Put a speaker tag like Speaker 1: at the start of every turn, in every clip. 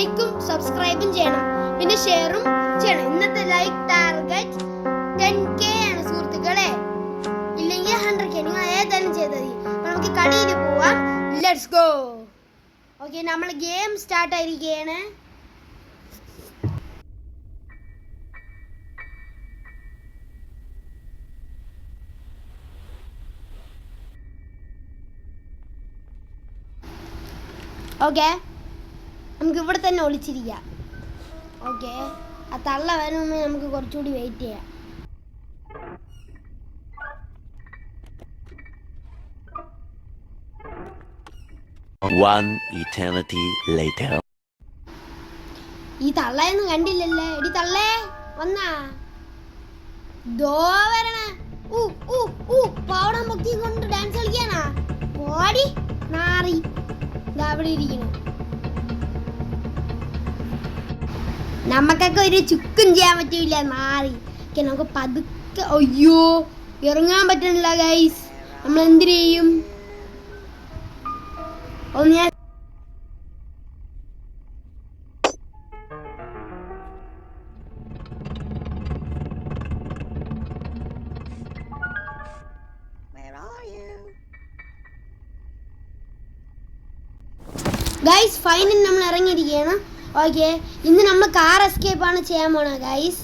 Speaker 1: ലൈക്കും സബ്സ്ക്രൈബും ചെയ്യണം, പിന്നെ ഷെയറും ചെയ്യണം. ഇന്നത്തെ ലൈക്ക് ടാർഗറ്റ് 10K ആണ് സുഹൃത്തുക്കളെ, ഇല്ലെങ്കിൽ 100K. നിങ്ങൾ ഏതായാലും ചെയ്താൽ മതി. അപ്പോൾ നമുക്ക് കളിയിൽ പോവാം. Let's go. ഓക്കെ, നമ്മൾ ഗെയിം സ്റ്റാർട്ട് ആയിരിക്കുകയാണ്. ഓക്കെ, നമുക്ക് ഇവിടെ തന്നെ ഒളിച്ചിരിക്കാം. ഓക്കെ, ആ തള്ള വരുമ്പോൾ നമുക്ക് കുറച്ചുകൂടി വെയിറ്റ് ചെയ്യാം.
Speaker 2: One eternity later.
Speaker 1: ഈ തള്ളയൊന്നും കണ്ടില്ലല്ലേ? എടി തള്ളേ, വന്നാ ദോ വരണ. പാവടം പൊക്കി കൊണ്ട് ഡാൻസ് കളിക്കാനാ? ഓടി നാറി അവിടെ ഇരിക്കണം. നമുക്കൊക്കെ ഒരു ചുക്കും ചെയ്യാൻ പറ്റില്ല, നാറി. നമുക്ക് പതുക്കെ. അയ്യോ, ഇറങ്ങാൻ പറ്റണില്ല ഗൈസ്. നമ്മൾ എന്തിനു ചെയ്യും? ഒന്ന് ഞാൻ ഗൈസ് ഫൈനൽ നമ്മൾ ഇറങ്ങിയിരിക്കുകയാണ്. ഓക്കെ, ഇന്ന് നമ്മൾ കാർ എസ്കേപ്പ് ആണ് ചെയ്യാൻ പോണത് ഗൈസ്.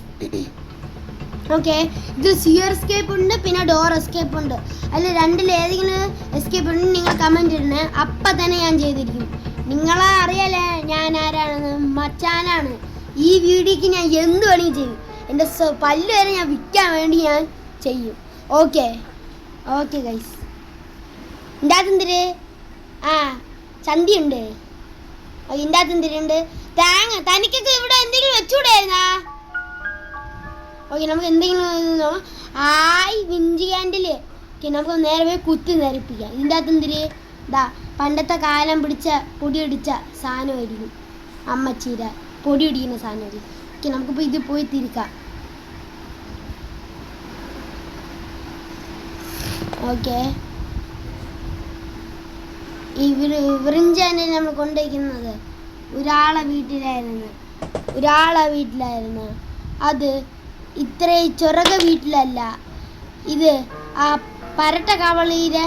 Speaker 1: ഓക്കെ, ഇത് സിയർ എസ്കേപ്പ് ഉണ്ട്, പിന്നെ ഡോർ എസ്കേപ്പ് ഉണ്ട്. അതിൽ രണ്ടിൽ ഏതെങ്കിലും എസ്കേപ്പ് ഉണ്ട് നിങ്ങൾ കമൻറ്റ് ഇടണേ. അപ്പം തന്നെ ഞാൻ ചെയ്തിരിക്കും. നിങ്ങളെ അറിയാലേ ഞാൻ ആരാണെന്ന്? മച്ചാനാണ്. ഈ വീഡിയോക്ക് ഞാൻ എന്ത് വേണമെങ്കിൽ ചെയ്യും. എൻ്റെ പല്ല് വരെ ഞാൻ വിൽക്കാൻ വേണ്ടി ഞാൻ ചെയ്യും. ഓക്കെ ഓക്കെ ഗൈസ്, എൻ്റെ അകത്ത് എന്തിര്? ചന്തിയുണ്ട്. ഇതിൻ്റെ അകത്ത് എന്തിനുണ്ട്? തേങ്ങ. തനിക്കൊക്കെ ഇവിടെ എന്തെങ്കിലും വെച്ചുകൂടായിരുന്നാ? ഓക്കെ, നമുക്ക് എന്തെങ്കിലും വിഞ്ചി ക്യാൻഡില്. ഓക്കെ, നമുക്ക് നേരെ പോയി കുത്തി നിരപ്പിക്കാം. ഇതിൻ്റെ അകത്ത് എന്തിര്? പണ്ടത്തെ കാലം പിടിച്ച പൊടി പിടിച്ച സാധനമായിരിക്കും. അമ്മച്ചീര പൊടി പിടിക്കുന്ന സാധനമായിരിക്കും. ഓക്കെ, നമുക്കിപ്പോൾ ഇത് പോയി തിരിക്കാം. ഓക്കെ, ഇവറിഞ്ചാനെ നമ്മൾ കൊണ്ടുവയ്ക്കുന്നത് ഒരാളെ വീട്ടിലായിരുന്നു. അത് ഇത്രയും ചൊറക വീട്ടിലല്ല, ഇത് ആ പരട്ട കവളിയുടെ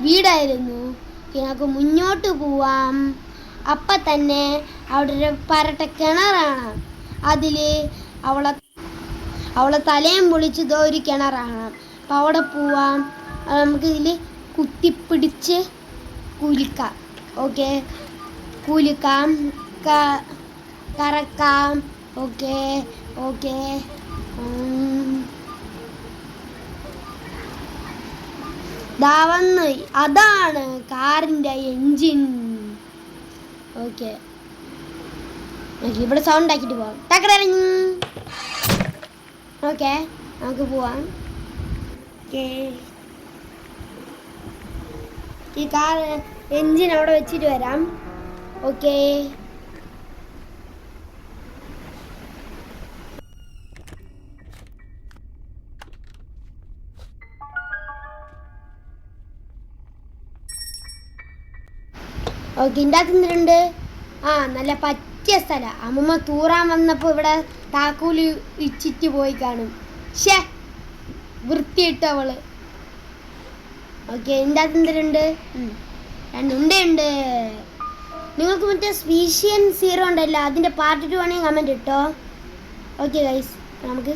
Speaker 1: വീടായിരുന്നു. നമുക്ക് മുന്നോട്ട് പോവാം. അപ്പം തന്നെ അവിടെ ഒരു പരട്ട കിണറാണ്. അതിൽ അവളെ തലയും പൊളിച്ചതോ ഒരു കിണറാണ്. അപ്പം അവിടെ പോവാം. നമുക്കിതിൽ കുത്തിപ്പിടിച്ച് കുലുക്കാം. ഓക്കെ, കുലുക്കാം, കറക്കാം. ഓക്കെ ഓക്കെ, വന്ന് അതാണ് കാറിൻ്റെ എൻജിൻ. ഓക്കെ, ഇവിടെ സൗണ്ട് ആക്കിയിട്ട് പോവാം. ടക്കറിഞ്ഞ്. ഓക്കെ, നമുക്ക് പോവാം. ഓക്കെ, ഈ കാർ എൻജിൻ അവിടെ വെച്ചിട്ട് വരാം. ഓക്കെ, ഇതിൻ്റെ അകത്ത് എന്തിനുണ്ട്? നല്ല പറ്റിയ സ്ഥലം. അമ്മമ്മ തൂറാൻ വന്നപ്പോൾ ഇവിടെ താക്കൂല് ഇച്ചിട്ട് പോയി കാണും. വൃത്തിയിട്ടവള്. ഓക്കെ, ഇതിൻ്റെ അകത്ത് എന്തിനുണ്ട്? രണ്ടുണ്ട്. നിങ്ങൾക്ക് മറ്റേ സ്പീഷ്യൻ സീറോ ഉണ്ടല്ലോ, അതിൻ്റെ പാർട്ട് 2 ആണെങ്കിൽ കമൻറ്റ് ഇട്ടോ. ഓക്കെ ഗൈസ്, നമുക്ക്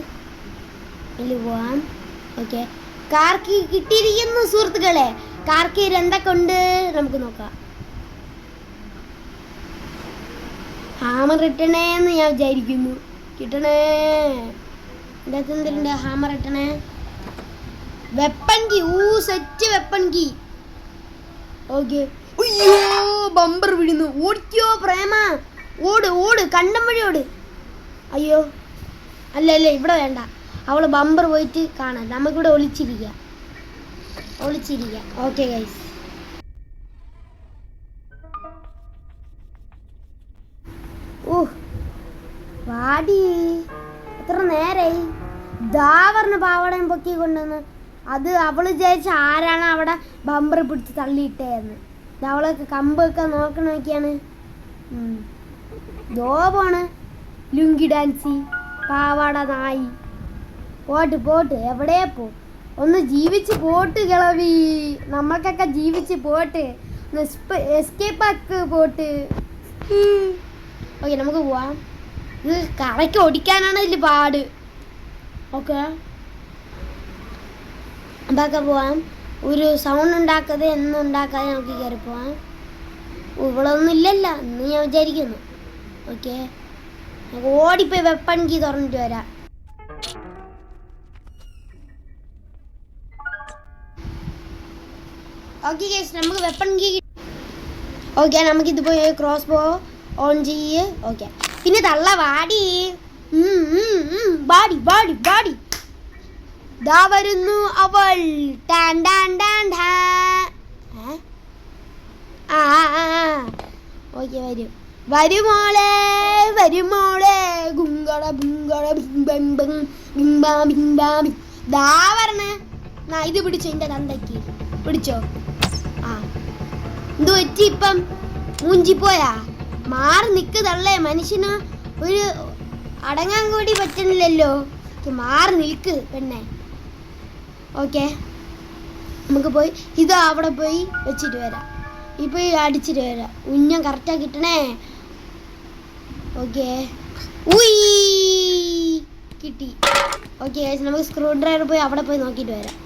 Speaker 1: ഇതിൽ പോവാം. ഓക്കെ, കാർ കീ കിട്ടിയിരിക്കുന്നു സുഹൃത്തുക്കളെ. കാർ കീ എന്തൊക്കെ ഉണ്ട് നമുക്ക് നോക്കാം. ഹാമർ കിട്ടണേ എന്ന് ഞാൻ വിചാരിക്കുന്നു. കിട്ടണേ. ഇതിൻ്റെ അകത്ത് എന്തിനുണ്ട്? ഹാമർ കിട്ടണേ. Weapon key. Set weapon key. Okay, അയ്യോ ബമ്പർ വീഴുന്നു. ഓടിക്കോ പ്രേമ, ഓട് കണ്ടം വഴി ഓട്. അയ്യോ, അല്ല ഇവിടെ വേണ്ട. അവള് ബമ്പർ പോയിട്ട് കാണാം. നമുക്കിവിടെ ഒളിച്ചിരിക്കാം. ഓക്കെ ഗൈസ്, വാടി എത്ര നേരായി. പറഞ്ഞ പാവടയും പൊക്കി കൊണ്ടുവന്ന്. അത് അവള് വിചാരിച്ച ആരാണ് അവിടെ ബമ്പർ പിടിച്ച് തള്ളിയിട്ടേന്ന്. അവളൊക്കെ കമ്പൊക്കെ നോക്കണമൊക്കെയാണ്. ദോ പോണ് ലുങ്കി ഡാൻസി പാവാട നായി. പോട്ട് പോട്ട് എവിടെ പോ, ഒന്ന് ജീവിച്ച് പോട്ട് കിളവി, നമ്മൾക്കൊക്കെ ജീവിച്ച് പോട്ട്, ഒന്ന് എസ്കേപ്പ് ആക്ക് പോട്ട്. ഓക്കെ നമുക്ക് പോവാം. ഇത് കറയ്ക്ക് ഓടിക്കാനാണ് ഇതിൽ പാട്. ഓക്കെ അതൊക്കെ പോവാം. ഒരു സൗണ്ട് ഉണ്ടാക്കാതെ എന്നും ഉണ്ടാക്കാതെ നമുക്ക് കയറി പോവാം. ഇവിടെ ഒന്നും ഇല്ലല്ലോ എന്ന് ഞാൻ വിചാരിക്കുന്നു. ഓക്കെ ഓടിപ്പോയി വെപ്പൺ കീ തുറന്നിട്ട് വരാം. ഓക്കെ ഗൈസ് നമുക്ക് വെപ്പൺ കീ. ഓക്കെ നമുക്കിത് പോയി ക്രോസ് ബോ ഓൺ ചെയ്യ്. ഓക്കെ പിന്നെ തള്ള വാടി ബാടി ബാടി ബാടി. ദാ വരുന്നു അവൾ. ടാൻ ടാൻ ടാൻ ടാ. ഓക്കെ വരും വരുമോളെ വരുമോളെ ഗുങ്കട ബുങ്കട ബിംബാ ബിംബാ. ദാ പറഞ്ഞേ ഇത് പിടിച്ചോ, എൻ്റെ തന്തയ്ക്ക് പിടിച്ചോ. എന്ത് പറ്റി ഇപ്പം? മൂഞ്ചിപ്പോയാ? മാറി നിക്ക് തള്ളേ, മനുഷ്യന് ഒരു അടങ്ങാൻ കൂടി പറ്റണില്ലല്ലോ. മാറി നിൽക്ക് പെണ്ണെ. ഓക്കെ നമുക്ക് പോയി ഇത് അവിടെ പോയി വെച്ചിട്ട് വരാം. ഇപ്പൊ അടിച്ചിട്ട് വരാം. ഉന്നം കറക്റ്റാ കിട്ടണേ. ഓക്കെ കിട്ടി. ഓക്കെ നമുക്ക് സ്ക്രൂ ഡ്രൈവർ പോയി അവിടെ പോയി നോക്കിയിട്ട് വരാം.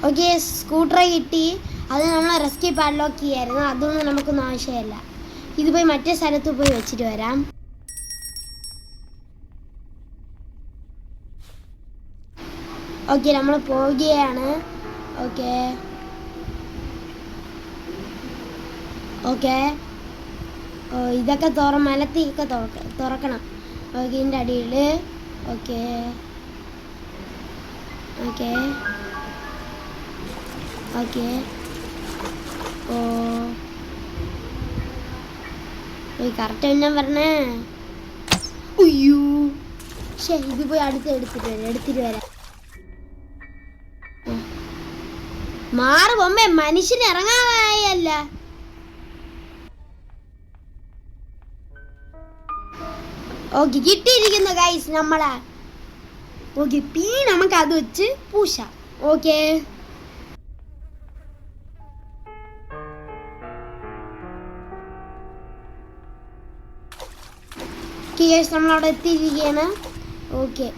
Speaker 1: ഓക്കെ സ്കൂട്ടർ കിട്ടി. അത് നമ്മൾ റെസ്ക്യൂ പാഡ്ലോക്ക് ചെയ്യായിരുന്നു. അതൊന്നും നമുക്കൊന്നും ആവശ്യമില്ല. ഇത് പോയി മറ്റേ സ്ഥലത്ത് പോയി വെച്ചിട്ട് വരാം. ഓക്കെ നമ്മൾ പോവുകയാണ്. ഓക്കെ ഓക്കെ ഇതൊക്കെ മലത്തിയൊക്കെ തുറക്കണം. ഓക്കെ ഇതിൻ്റെ അടിയിൽ. ഓക്കെ ഓക്കെ ഓക്കെ കറക്റ്റ് തന്നെ പറഞ്ഞേ. അയ്യോ ശരി ഇത് പോയി എടുത്തിട്ട് വരാം. മാറ് പൊമ്മേ, മനുഷ്യന് ഇറങ്ങാനായല്ല. ഓക്കെ കിട്ടിയിരിക്കുന്നു ഗൈസ് നമ്മളെ. ഓക്കെ നമുക്ക് അത് വെച്ച് പൂശാം. ഓക്കെ നമ്മളവിടെ എത്തിയിരിക്കുകയാണ്. ഓക്കെ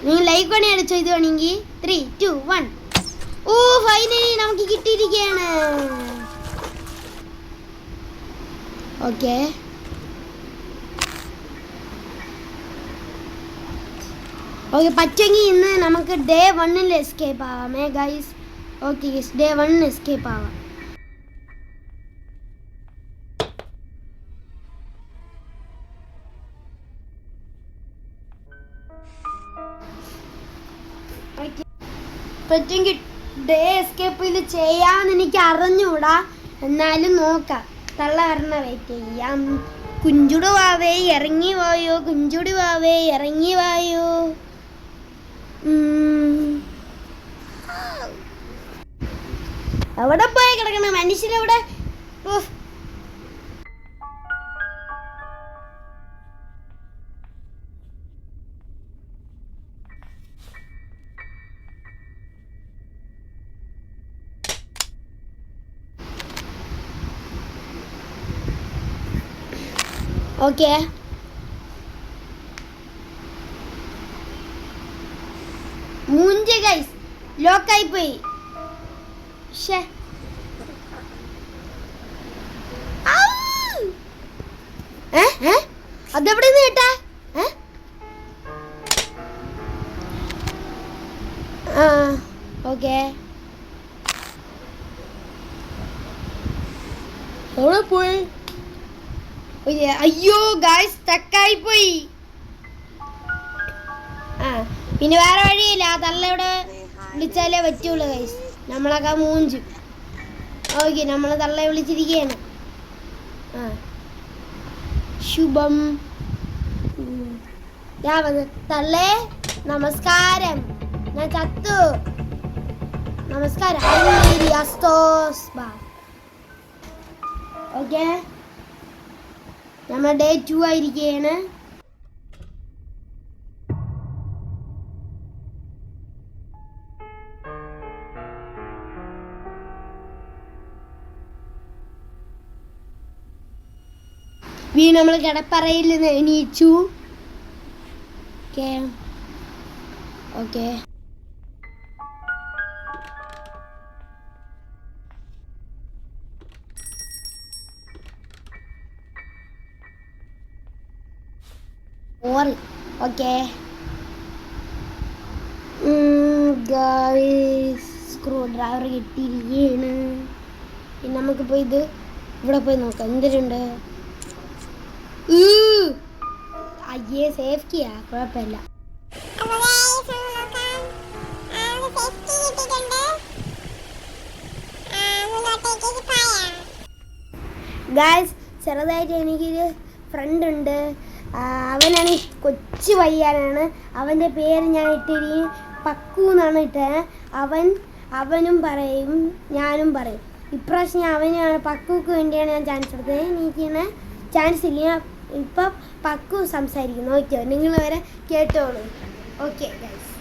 Speaker 1: നിങ്ങൾ ലൈക്ക് പണി അടിച്ചോ ഇത് വേണമെങ്കിൽ. 3, 2, 1. ഫൈനലി നമുക്ക് കിട്ടിയിരിക്കുകയാണ്. ഓക്കെ ഓക്കെ പറ്റുമെങ്കിൽ ഇന്ന് നമുക്ക് ഡേ 1 എസ്കേപ്പ് ആവാമേ ഗൈസ്. ഓക്കെ ഡേ 1 എസ്കേപ്പ് ആവാം. പറ്റുമെങ്കിൽ ഡേ എസ്കേപ്പിൽ ചെയ്യാമെന്ന് എനിക്ക് അറിഞ്ഞൂടാ. എന്നാലും നോക്കാം. തള്ള വരണ വെയിറ്റ് ചെയ്യാം. കുഞ്ചുടു വാവേ ഇറങ്ങി വായോ, കുഞ്ചുടി വാവേ ഇറങ്ങി വായോ. അവിടെ പോയി കിടക്കണ മനുഷ്യരവിടെ. ഓക്കെ മൂഞ്ച് ഗൈസ് ലോക്കായി പോയി. അതെവിടെ നിന്ന് കേട്ടാ? ഓക്കെ എവിടെ പോയി? അയ്യോ ഗൈസ് സ്റ്റക്കായി പോയി. പിന്നെ വേറെ വഴിയില്ല. തള്ള ഇവിടെ വിളിച്ചാലേ പറ്റുള്ളൂ ഗൈസ്. നമ്മളൊക്കെ മൂഞ്ചും. ഓക്കെ നമ്മൾ തള്ള വിളിച്ചിരിക്കുകയാണ്. ശുഭം തള്ളേ നമസ്കാരം. ഞാൻ ചത്തു. നമസ്കാരം. ഓക്കെ, നമ്മൾ ഡേ 2 ആയിരിക്കുകയാണ്. നമ്മൾ കിടപ്പറയിൽ നിന്ന് എണീച്ചു. Okay okay, okay screwdriver കിട്ടിയിരിക്കുകയാണ്. പിന്നെ നമുക്കിപ്പോൾ ഇവിടെ പോയി നോക്കാം എന്തിനുണ്ട്. അയ്യേ, സേഫ്റ്റിയാ, കുഴപ്പമില്ല. ഗായ്സ്, ചെറുതായിട്ട് എനിക്കൊരു ഫ്രണ്ട് ഉണ്ട്. അവനാണ് കൊച്ചു പയ്യനാണ്. അവൻ്റെ പേര് ഞാൻ ഇട്ടിരിക്കും പക്കു എന്നാണ് ഇട്ടത്. അവനും പറയും, ഞാനും പറയും. ഇപ്രാവശ്യം ഞാൻ അവനാണ് പക്കുക്ക് വേണ്ടിയാണ് ഞാൻ ചാൻസ് എടുത്തത്. എനിക്കിങ്ങനെ ചാൻസ് ഇല്ല. ഇപ്പം പക്കു സംസാരിക്കുന്നു. ഓക്കെ, നിങ്ങൾ വരെ കേട്ടോളൂ. ഓക്കെ ഗൈസ്,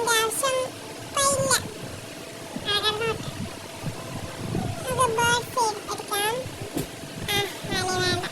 Speaker 3: ബേർഡ്സ് എടുക്കാം. ആ, വേണ്ട.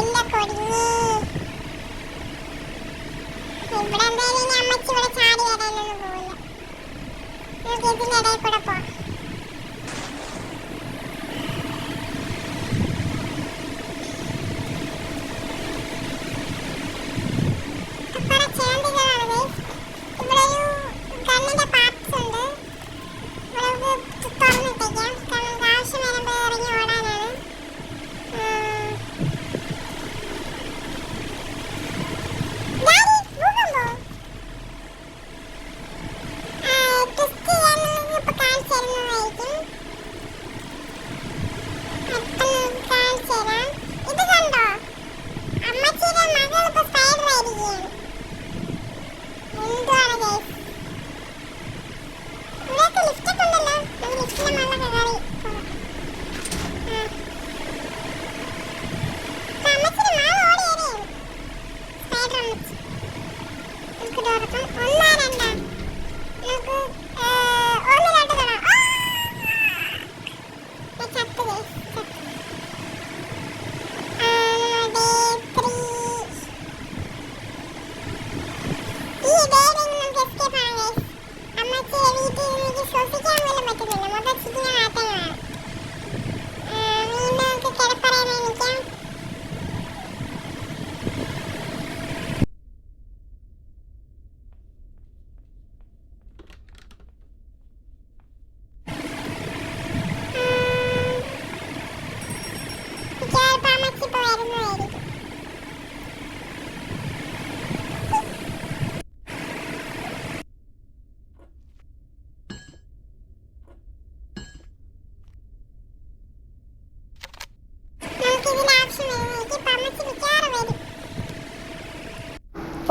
Speaker 3: എന്റെ കൊടിഞ്ഞി. ഇവിടെ എന്തായാലും ഇനി അമ്മച്ചി ഇവിടെ ചാടി വരാനൊന്നും പോവില്ല. നമുക്ക് ഇതിന്റെ ഇടയിൽ കൂടെ പോവാം. കുറെ ചേന്തികളാണ് guys. ഇവിടെ ഒരു ഗണ്ണിന്റെ പാർട്സ് ഉണ്ട്. ഇവിടെ നമുക്ക് തുറന്നിട്ടേക്കാം. കാരണം ആവശ്യം വരുമ്പോൾ ഇറങ്ങി ഓടാനാണ്.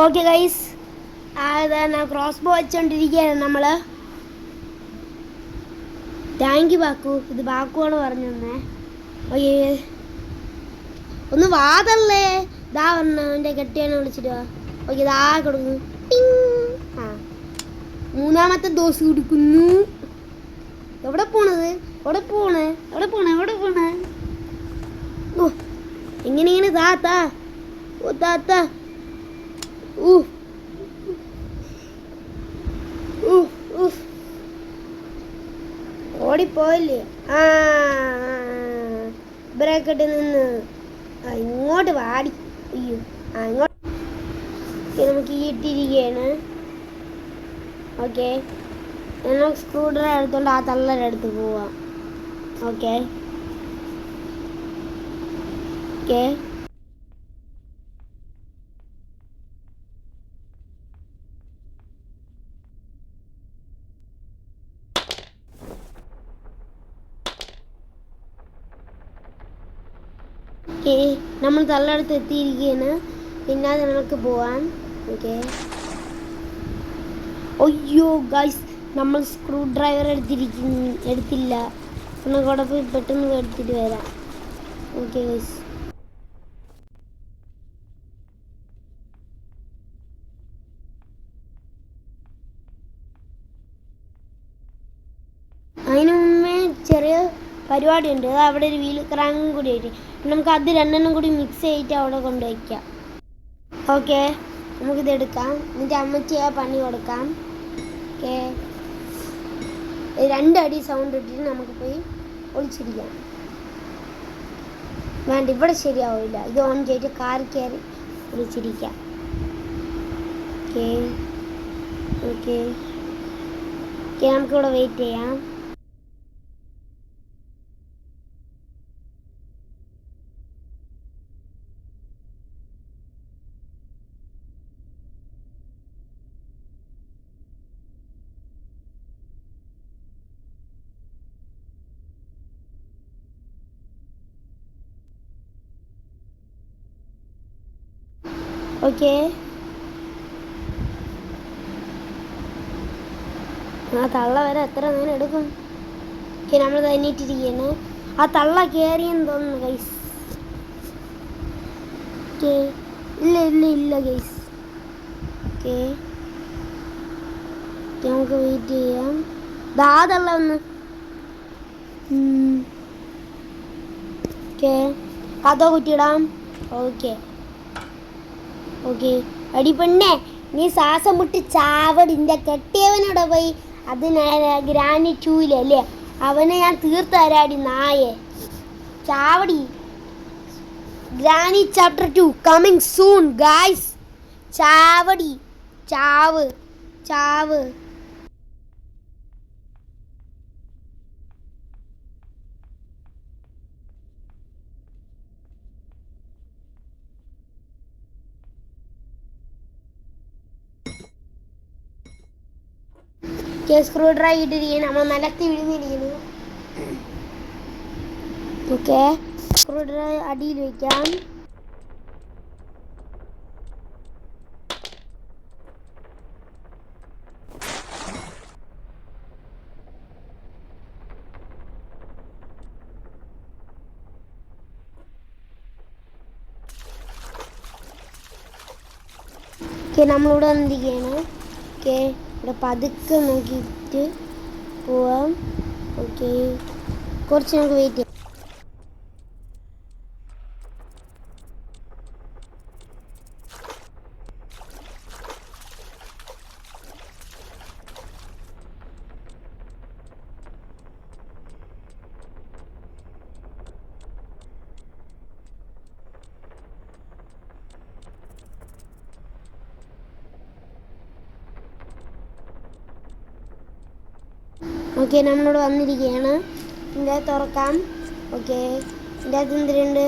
Speaker 1: ഓക്കെ ഗൈസ്, ഞാൻ ക്രോസ് ബോ വെച്ചോണ്ടിരിക്കുകയാണ് നമ്മൾ. Thank you Baku. ഇത് ബാക്കുവാണ് പറഞ്ഞു തന്നെ. ഓക്കെ, ഒന്ന് വാതല്ലേ. ദാ പറഞ്ഞു എൻ്റെ കെട്ടിയാണ് വിളിച്ചിട്ട്. ഓക്കെ, ദാ കൊടുക്കുന്നു. ആ, മൂന്നാമത്തെ ഡോസ് കൊടുക്കുന്നു. എവിടെ പോണത്? എവിടെ പോണേ? എവിടെ പോണേ? എവിടെ പോണേ? ഓ, എങ്ങനെ താത്താ. ഓ താത്താ. ഓടിപ്പോയില്ലേ? ആ, ബ്രേക്കിട്ട് നിന്ന് ഇങ്ങോട്ട് വാടി. അയ്യോ, ആ ഇങ്ങോട്ട് നമുക്ക് ഇട്ടിരിക്കുകയാണ്. ഓക്കെ, നമുക്ക് സ്ക്രൂ ഡ്രൈവർ എടുത്തോണ്ട് ആ തള്ളയുടെ അടുത്ത് പോവാം. ഓക്കെ ഓക്കെ നമ്മൾ തള്ളടുത്ത് എത്തിയിരിക്കുകയാണ്. പിന്നാതെ നമുക്ക് പോവാൻ. ഓക്കെ, അയ്യോ ഗൈസ്, നമ്മൾ സ്ക്രൂ ഡ്രൈവർ എടുത്തില്ല. എന്നാൽ കൂടെ പോയി പെട്ടെന്ന് എടുത്തിട്ട് വരാം. ഓക്കെ ഗൈസ്, അതിന് മുമ്പേ ചെറിയ പരിപാടിയുണ്ട്. അത് അവിടെ ഒരു വീൽ ക്രാങ്കും കൂടി ആയിട്ട് നമുക്ക് അത് രണ്ടെണ്ണം കൂടി മിക്സ് ചെയ്തിട്ട് അവിടെ കൊണ്ടുവയ്ക്കാം. ഓക്കെ, നമുക്കിത് എടുക്കാം. എന്നിട്ട് അമ്മച്ചിയെ പണി കൊടുക്കാം. ഓക്കെ, 2 അടി സൗണ്ട് ഇട്ടിട്ട് നമുക്ക് പോയി ഒളിച്ചിരിക്കാം. വേണ്ട, ഇവിടെ ശരിയാവില്ല. ഇത് ഓൺ ചെയ്തിട്ട് കാറിൽ കയറി ഒളിച്ചിരിക്കാം. ഓക്കെ ഓക്കെ ഓക്കെ, നമുക്കിവിടെ വെയിറ്റ് ചെയ്യാം. ഓക്കെ, ആ തള്ള വരെ എത്ര നേരം എടുക്കും? ഓക്കെ, നമ്മൾ തന്നിട്ടിരിക്കുകയാണ്. ആ തള്ള കയറിയെന്ന് തോന്നുന്നു ഗൈസ്. ഓക്കെ, ഇല്ല ഗൈസ്. ഓക്കെ, നമുക്ക് വെയിറ്റ് ചെയ്യാം. ദാ തള്ള ഒന്ന്. ഓക്കെ, കഥ കുറ്റിയിടാം. ഓക്കെ ഓക്കെ അടി പെണ്ണേ, നീ ശ്വാസം മുട്ടി ചാവടിൻ്റെ കെട്ടിയവനോടെ പോയി. അത് ഗ്രാനൈറ്റ് 2-ലല്ലേ, അവനെ ഞാൻ തീർത്ത് തരാടി നായേ. ചാവടി. Granny chapter 2 coming soon guys. ചാവടി, ചാവ് ചാവ്. സ്ക്രൂ ഡ്രൈവ് ഇട്ടിരിക്കുന്നു, നമ്മൾ നിലത്തി വിഴുന്നിരിക്കുന്നു. ഓക്കെ, സ്ക്രൂ ഡ്രൈവ് അടിയിൽ വയ്ക്കാം. ഓക്കെ, നമ്മളിവിടെ വന്നിരിക്കുകയാണ്. ഓക്കെ, ഇവിടെ പതുക്കെ നോക്കിയിട്ട് പോവാം. ഓക്കെ, കുറച്ച് നമുക്ക് വെയിറ്റ് ചെയ്യാം. ഓക്കെ, നമ്മളിവിടെ വന്നിരിക്കുകയാണ്. ഇതിൻ്റെ തുറക്കാം. ഓക്കെ, ഇതിൻ്റെ അകത്ത് എന്തിനുണ്ട്?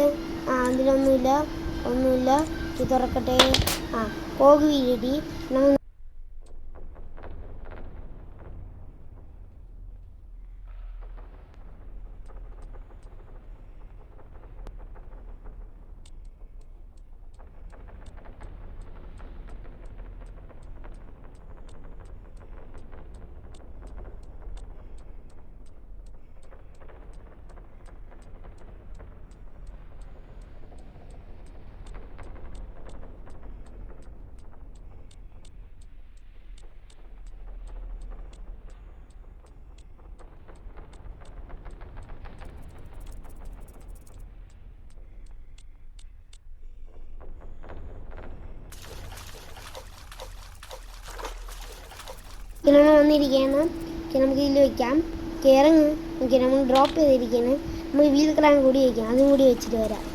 Speaker 1: അതിലൊന്നുമില്ല, ഒന്നുമില്ല. ഇത് തുറക്കട്ടെ. കോക് വീഴടി. നമ്മൾ വന്നിരിക്കുകയാണ്. ഓക്കെ, നമുക്ക് ഇതിൽ വയ്ക്കാം. ഇറങ്ങ്. ഓക്കെ, നമ്മൾ ഡ്രോപ്പ് ചെയ്തിരിക്കുകയാണ്. നമുക്ക് വീൽ ക്രാങ്ക് കൂടി വയ്ക്കാം. അതും കൂടി വെച്ചിട്ട് വരാം.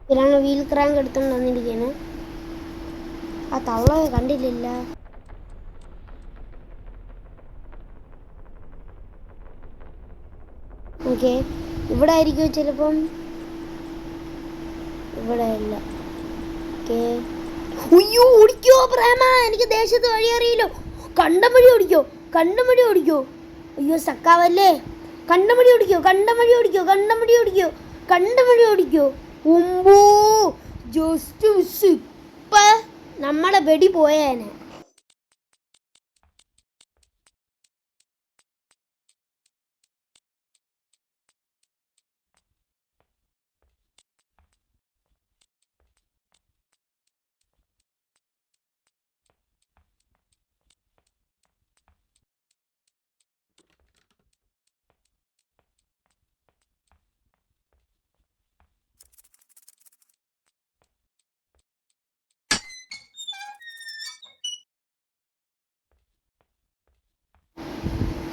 Speaker 1: ഇതിലാണ് വീൽ ക്രാങ്ക് എടുത്തുകൊണ്ട് വന്നിരിക്കുകയാണ്. ആ തള്ള കണ്ടില്ല. ഓക്കെ, ഇവിടെ ആയിരിക്കും ചിലപ്പം. ഇവിടെ ഇല്ല. ഓക്കെ, അയ്യോ ഓടിക്കോ പ്രേമ, എനിക്ക് ദേശത്ത് വഴി അറിയില്ലോ. കണ്ടം വഴി ഓടിക്കോ, കണ്ടം വഴി ഓടിക്കോ. അയ്യോ സക്കാവല്ലേ. കണ്ടം വഴി ഓടിക്കോ, കണ്ടം വഴി ഓടിക്കോ, കണ്ടം വഴി ഓടിക്കോ, കണ്ടം വഴി ഓടിക്കോ. ഉമ്പോ ജസ്റ്റ് മിസ്. ഇപ്പ നമ്മളെ വെടി പോയേനെ.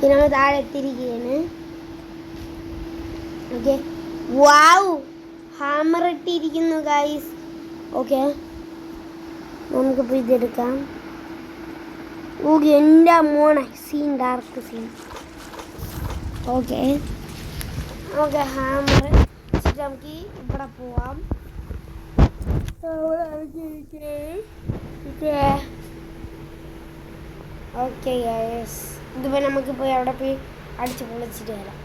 Speaker 1: നമ്മൾ താഴെ എത്തിയിരിക്കുകയാണ്. ഓക്കെ, വാവ്, ഹാമർ ഇട്ടിരിക്കുന്നു ഗൈസ്. ഓക്കെ, നമുക്കിപ്പോൾ ഇതെടുക്കാം. ഓക്കെ, എൻ്റെ മോണെ scene, dark scene. Okay okay, hammer വെച്ചിട്ട് നമുക്ക് ഇവിടെ പോവാം. ഓക്കെ ഗൈസ്, ഇതിപ്പോൾ നമുക്ക് പോയി അവിടെ പോയി അടിച്ച് പൊളിച്ചിട്ട് വരാം.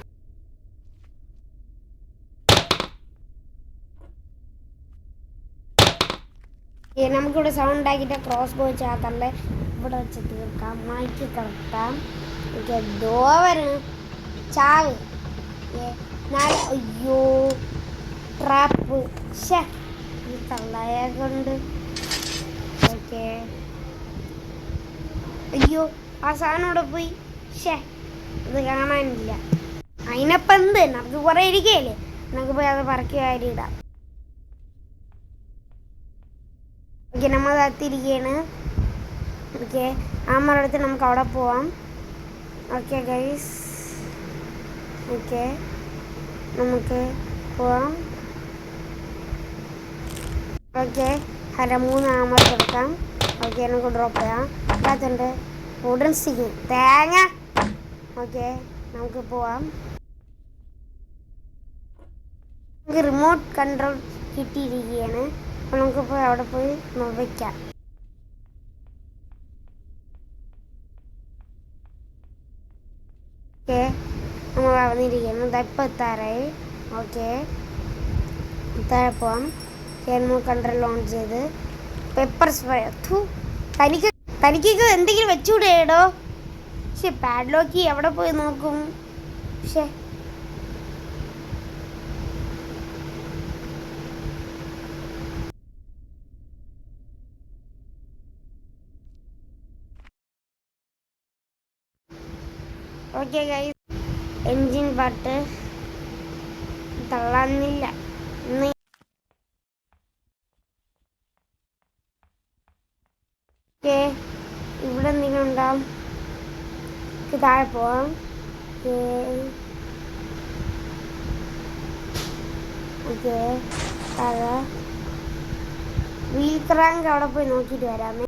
Speaker 1: നമുക്കിവിടെ സൗണ്ട് ആക്കിയിട്ട് ക്രോസ് ബോ ചേർത്തല്ലേ ഇവിടെ വെച്ച് തീർക്കാം. മൈക്ക് കിടത്താം. ഓക്കെ ദോവന് ചാവ് അയ്യോ ട്രാപ്പ് ഈ തള്ളയെ കൊണ്ട്. ഓക്കെ അയ്യോ ആ സാധനം ഇവിടെ പോയി. ഇത് കാണാനില്ല. അതിനപ്പം എന്ത് നമുക്ക് കുറേ ഇരിക്കുകയല്ലേ, നമുക്ക് പോയി അത് പറക്കി വാരിയിടാം. ഓക്കെ നമ്മൾ അകത്തിരിക്കുകയാണ്. ഓക്കെ ആ മരടുത്ത് നമുക്ക് അവിടെ പോവാം. ഓക്കെ ഗൈസ് ഓക്കെ നമുക്ക് പോവാം. ഓക്കെ 3 ആമർ കൊടുക്കാം. ഓക്കെ നമുക്ക് ഡ്രോപ്പ് ചെയ്യാം. അതിനകത്തുണ്ട് വുഡൻ സ്റ്റിക്ക് തേങ്ങ. ഓക്കെ നമുക്ക് പോവാം. നമുക്ക് റിമോട്ട് കൺട്രോൾ കിട്ടിയിരിക്കുകയാണ്. അപ്പോൾ നമുക്ക് പോയി അവിടെ പോയി വയ്ക്കാം. ഓക്കെ നമ്മൾ വന്നിരിക്കുന്നു. ഇപ്പം എത്താറായി. ഓക്കെ താഴെ പോവാം. റിമോട്ട് കൺട്രോൾ ഓൺ ചെയ്ത് പെപ്പർ സ്പ്രേ. തനിക്കൊക്കെ എന്തെങ്കിലും വെച്ചുകൂടെയോ? പക്ഷെ പാഡ്ലോക്കി എവിടെ പോയി നോക്കും? പക്ഷേ ഓക്കെ ഗൈസ് എൻജിൻ പാട്ട് തള്ളാനില്ല. ഓക്കെ ഇവിടെ എന്തെങ്കിലും ഉണ്ടാവും. താഴെ പോവാം. ഓക്കെ താഴെ വീൽ ക്രാങ്ക് അവിടെ പോയി നോക്കിയിട്ട് വരാമേ.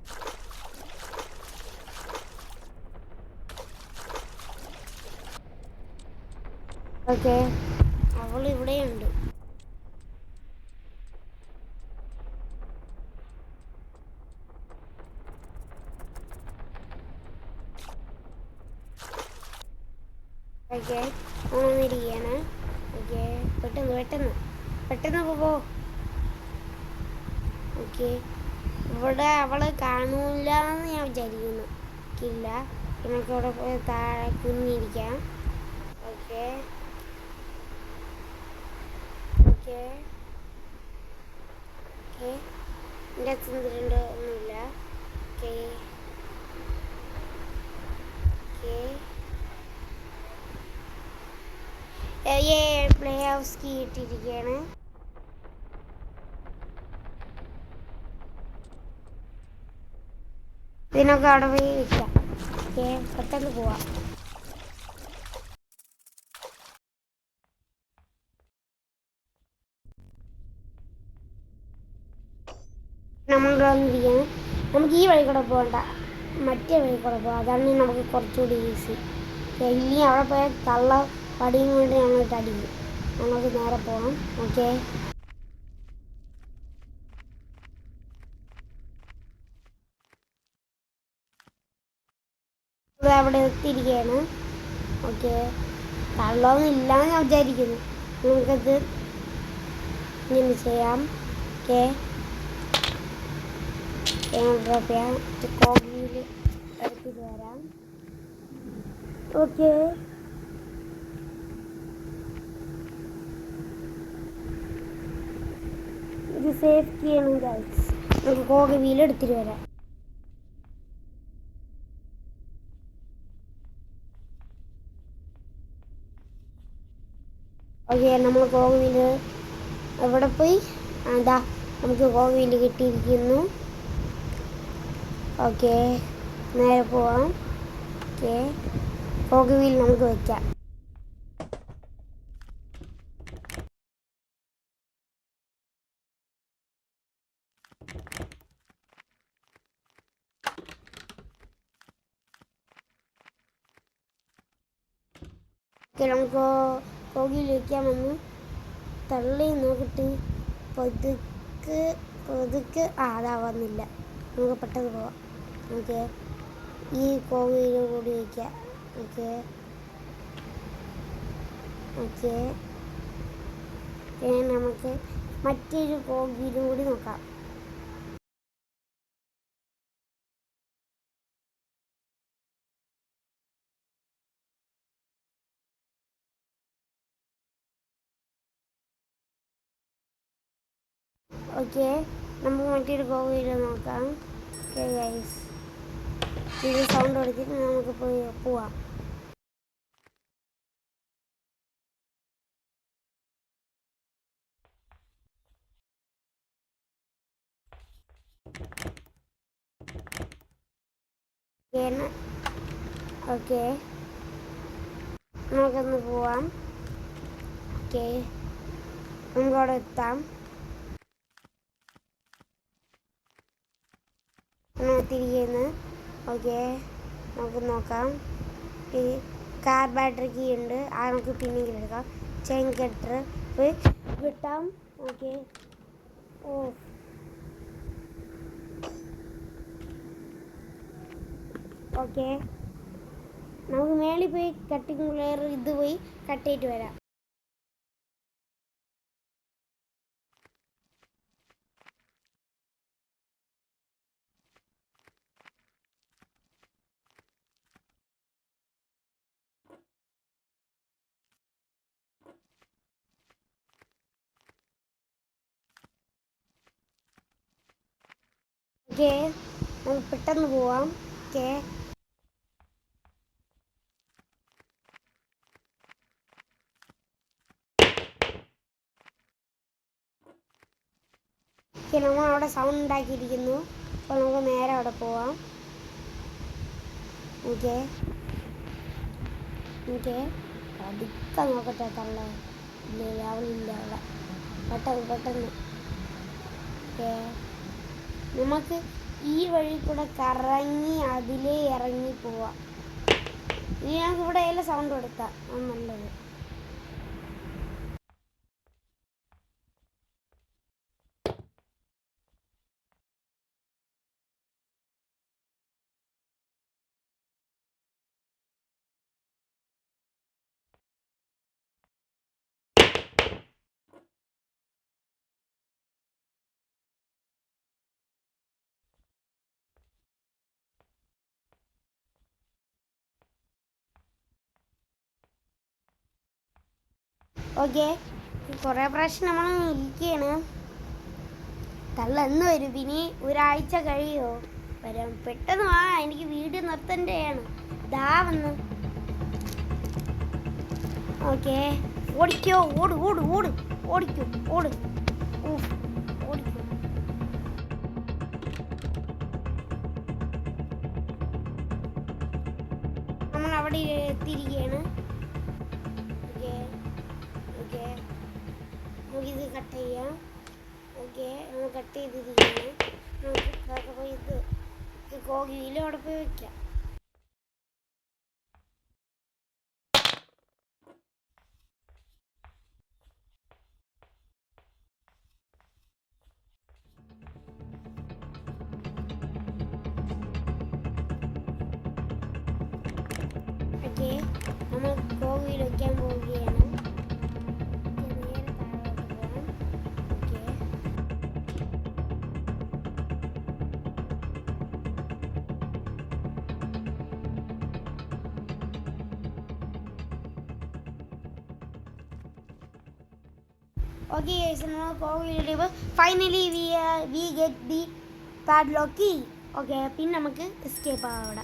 Speaker 1: ഓക്കെ അവൾ ഇവിടെയുണ്ട്. ഓക്കെ വന്നിരിക്കുകയാണ്. ഓക്കെ പെട്ടെന്ന് പോ. ഓക്കെ ഇവിടെ അവള് കാണൂല എന്ന് ഞാൻ വിചാരിക്കുന്നു. ഇല്ല നമുക്ക് ഇവിടെ പോയി താഴെ കുന്നിരിക്കാം. ഓക്കെ ഓക്കെ ഓക്കെ എൻ്റെ ചിന്തിട്ടുണ്ട് ഒന്നുമില്ല. Okay okay play house key ഇട്ടിരിക്കുകയാണ്. ഇതിനൊക്കെ അവിടെ പോയി വയ്ക്കാം. ഓക്കെ പെട്ടെന്ന് പോവാം. നമ്മൾ വന്നിരിക്കുകയാണ്. നമുക്ക് ഈ വഴി കൂടെ പോകണ്ട, മറ്റേ വഴി കൂടെ പോകാം. അതാണ് നമുക്ക് കുറച്ചുകൂടി ഈസി. ഇനി അവിടെ പോയ തള്ള പടിയും കൊണ്ട് ഞങ്ങൾക്ക് അടിക്കും. നമുക്ക് നേരെ പോകാം. ഓക്കെ അവിടെ എത്തിയിരിക്കുകയാണ്. ഓക്കെ തള്ളൊന്നും ഇല്ലാന്ന് ഞാൻ വിചാരിക്കുന്നു. നമുക്കത് ഇങ്ങനെ ചെയ്യാം. ഓക്കെ ഡ്രോപ്പ് ചെയ്യാം. കോഗിയിൽ എടുത്തിട്ട് വരാം. ഓക്കെ ഇത് സേഫ്റ്റി ആണ് ഗൈസ്. നമുക്ക് കോഗി വീൽ എടുത്തിട്ട് വരാം. ഓക്കെ നമ്മൾ കോഗി വീൽ എവിടെ പോയി? അതാ നമുക്ക് കോഗി വീൽ കിട്ടിയിരിക്കുന്നു. ഓക്കെ നേരെ പോവാം. ഓക്കെ കോഗി വീൽ നമുക്ക് വയ്ക്കാം. ഓക്കെ നമുക്ക് കോഗിയിൽ വയ്ക്കാമെന്ന് തള്ളി നോക്കിയിട്ട് പതുക്കെ അതാ വന്നില്ല. നമുക്ക് പെട്ടെന്ന് പോവാം. ഓക്കെ ഈ കോഗിയിൽ കൂടി വയ്ക്കാം. ഓക്കെ ഓക്കെ നമുക്ക് മറ്റൊരു കോഗിയിലും കൂടി നോക്കാം. ഓക്കെ, നമുക്ക് മറ്റൊരു ഗോവയിൽ നോക്കാം. ഓക്കെ ഗൈസ്, ഇത് സൗണ്ട് കൊടുത്തിട്ട് നമുക്ക് പോവാം. ഓക്കെ, നമുക്കൊന്ന് പോവാം. ഓക്കെ, നമുക്കവിടെ എത്താം. തിരികെ ഓക്കെ, നമുക്ക് നോക്കാം. കാർ ബാറ്ററി കീ ഉണ്ട്, ആ നമുക്ക് പിന്നെങ്കിലും എടുക്കാം. ചെയിൻ കട്ടർ വിട്ടാം. ഓക്കെ, ഓ ഓക്കെ, നമുക്ക് മേളിൽ പോയി കട്ടിങ് പ്ലെയർ ഇത് പോയി കട്ട് ചെയ്തിട്ട് വരാം. ഓക്കെ, നമുക്ക് പെട്ടെന്ന് പോവാം. ഓക്കെ, നമ്മൾ അവിടെ സൗണ്ട് ഉണ്ടാക്കിയിരിക്കുന്നു. അപ്പോൾ നമുക്ക് നേരെ അവിടെ പോവാം. ഓക്കെ ഓക്കെ, പതുക്കെ നോക്കട്ടെ തള്ളേ. ഇല്ല, അവളില്ല അവിടെ. പെട്ടെന്ന് ഓക്കെ, നമുക്ക് ഈ വഴി കൂടെ കറങ്ങി അതിലേ ഇറങ്ങി പോവാം. ഇനി ഞങ്ങൾക്ക് ഇവിടെ എല്ലാം സൗണ്ട് കൊടുക്കാം, നല്ലത്. ഓക്കെ, കുറേ പ്രാവശ്യം നമ്മൾ ഇരിക്കുകയാണ്. തള്ള എന്ന് വരും? ഇനി ഒരാഴ്ച കഴിയുമോ വരാൻ? പെട്ടെന്ന് വാ, എനിക്ക് വീഡിയോ നിർത്തേണ്ടതാണ്. ദാ വന്ന്. ഓക്കെ, ഓടിക്കോ, ഓട് ഓട് ഓട് ഓടിക്കോ, ഓട് ഓടിക്കോ. നമ്മൾ അവിടെ എത്തിയിരിക്കുകയാണ്. ഓക്കെ, നമുക്കിത് കട്ട് ചെയ്യാം. ഓക്കെ, നമ്മൾ കട്ട് ചെയ്തിരിക്കുകയാണ്. നമുക്ക് പോയി ഇത് കോകിയിൽ അവിടെ പോയി വയ്ക്കാം. ഓക്കെ, നമ്മൾ കോകിയിൽ വയ്ക്കാൻ പോവുകയാണ്. Okay guys, now കോവിൽ finally we get the padlock key. Okay, പിന്നെ നമുക്ക് എസ്കേപ്പ് ആവാം അവിടെ.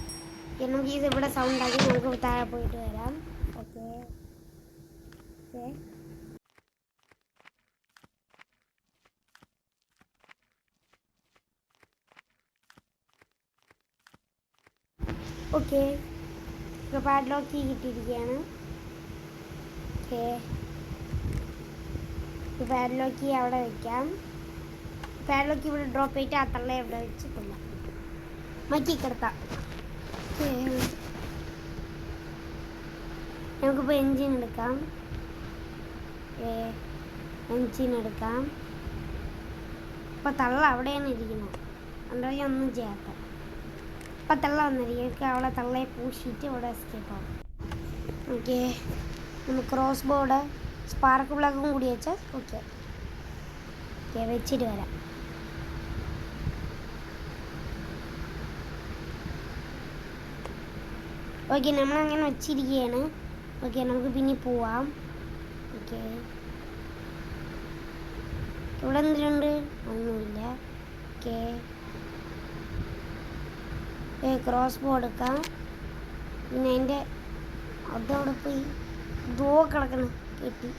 Speaker 1: നമുക്ക് ഇത് ഇവിടെ സൗണ്ട് ആക്കി നമുക്ക് താഴെ പോയിട്ട് വരാം. Okay okay, okay, padlock key കിട്ടിയിരിക്കുകയാണ്. ഓക്കെ, പാഡ്ലോക്ക് അവിടെ വെക്കാം. പാഡ്ലോക്ക് ഇവിടെ ഡ്രോപ്പ് ചെയ്തിട്ട് ആ തള്ള ഇവിടെ വെച്ച് കൊള്ളാം, മക്കി കിടത്താം. നമുക്കിപ്പോൾ എൻജിൻ എടുക്കാം. ഇപ്പം തള്ള അവിടെയാണ് ഇരിക്കുന്നത്, അതുകൊണ്ട് ഒന്നും ചെയ്യാത്ത. ഇപ്പം തള്ള വന്നിരിക്കും, അവളെ തള്ളയെ പൂശിയിട്ട് ഇവിടെ എസ്കേപ്പ് ആവും. ഓക്കെ, നമുക്ക് ക്രോസ് ബോർഡ് സ്പാർക്ക് പ്ലഗും കൂടി വെച്ചാൽ ഓക്കെ. വെച്ചിട്ട് വരാം. ഓക്കെ, നമ്മളങ്ങനെ വെച്ചിരിക്കുകയാണ്. ഓക്കെ, നമുക്ക് പിന്നെ പോവാം. ഓക്കെ ഇവിടെ എന്തിനുണ്ട്? ഒന്നുമില്ല. ഓക്കെ, ക്രോസ് ബോ എടുക്കാം. പിന്നെ അതിൻ്റെ അതവിടെ പോയി ദോ കിടക്കണം കെട്ടി.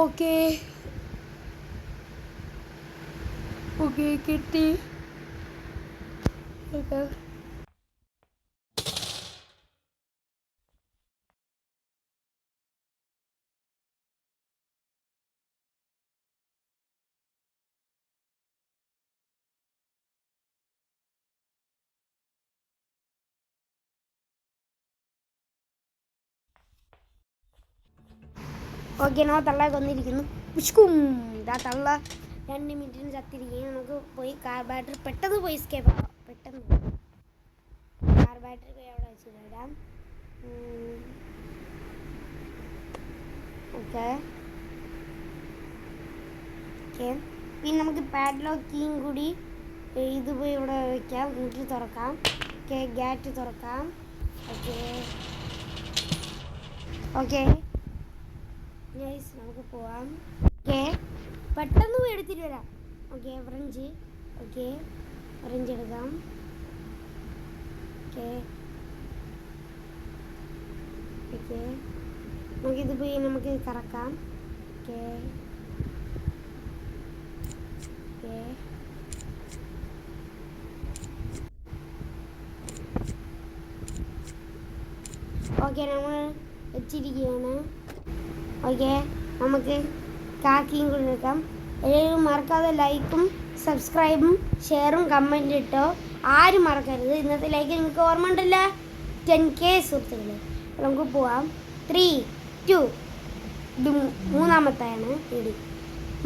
Speaker 1: ഓക്കെ ഓക്കെ കിട്ടി. ഓക്കെ ഓക്കെ, നമ്മൾ തള്ള കൊന്നിരിക്കുന്നു. പുഷ്കും ഇതാ തള്ള 2 മിനിറ്റിന് ചത്തിരിക്കുകയും നമുക്ക് പോയി കാർ ബാറ്ററി പെട്ടെന്ന് പോയി എസ്കേപ്പ് ആവാം. പെട്ടെന്ന് കാർ ബാറ്ററി പോയി അവിടെ വെച്ച് വരാം. ഓക്കെ ഓക്കെ, പിന്നെ നമുക്ക് പാഡ്ലോക്ക് കീയും കൂടി ഇത് പോയി ഇവിടെ വയ്ക്കാം. വീട്ടിൽ തുറക്കാം. ഓക്കെ, ഗേറ്റ് തുറക്കാം. ഓക്കെ ഓക്കെ ഗൈസ്, നമുക്ക് പോവാം. ഓക്കെ, പെട്ടെന്ന് പോയി എടുത്തിട്ട് വരാം. Okay, orange. ഓക്കെ, ഓറഞ്ച് എടുക്കാം. ഓക്കെ ഓക്കെ, നമുക്കിത് പോയി നമുക്ക് കറക്കാം. ഓക്കെ ഓക്കെ ഓക്കെ, നമ്മൾ വെച്ചിരിക്കുകയാണ്. ഓക്കെ, നമുക്ക് കാക്കിയും കൂടി എടുക്കാം. എല്ലാവരും മറക്കാതെ ലൈക്കും സബ്സ്ക്രൈബും ഷെയറും കമൻറ്റും ഇട്ടോ. ആരും മറക്കരുത്. ഇന്നത്തെ ലൈക്ക് നിങ്ങൾക്ക് ഓർമ്മ ഉണ്ടല്ല, 10K സുഹൃത്തുക്കളെ. നമുക്ക് പോവാം. 3, 2, ഇത് മൂന്നാമത്തെയാണ് ഇടി.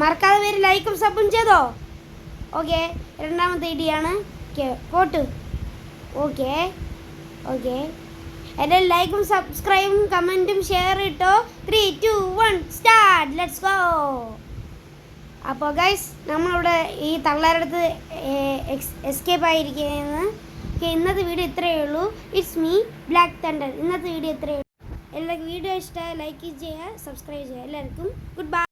Speaker 1: മറക്കാതെ പേര് ലൈക്കും സബും ചെയ്തോ. ഓക്കെ, രണ്ടാമത്തെ ഇടിയാണ്. ഓക്കെ, പോട്ട്. ഓക്കെ ഓക്കെ, എൻ്റെ ലൈക്കും സബ്സ്ക്രൈബും കമൻറ്റും ഷെയർ ഇട്ടോ. 3, 2, 1 സ്റ്റാർട്ട്. Let's go. അപ്പോൾ ഗൈസ്, നമ്മളിവിടെ ഈ തള്ളേരടുത്ത് എസ്കേപ്പ് ആയിരിക്കുകയെന്ന്. ഓക്കെ, ഇന്നത്തെ വീഡിയോ ഇത്രയേ ഉള്ളൂ. It's me Black Thunder. ഇന്നത്തെ വീഡിയോ ഇത്രയേ ഉള്ളൂ. എല്ലാവർക്കും വീഡിയോ ഇഷ്ടമായി ലൈക്ക് ചെയ്യുക, സബ്സ്ക്രൈബ് ചെയ്യുക. എല്ലാവർക്കും ഗുഡ് ബൈ.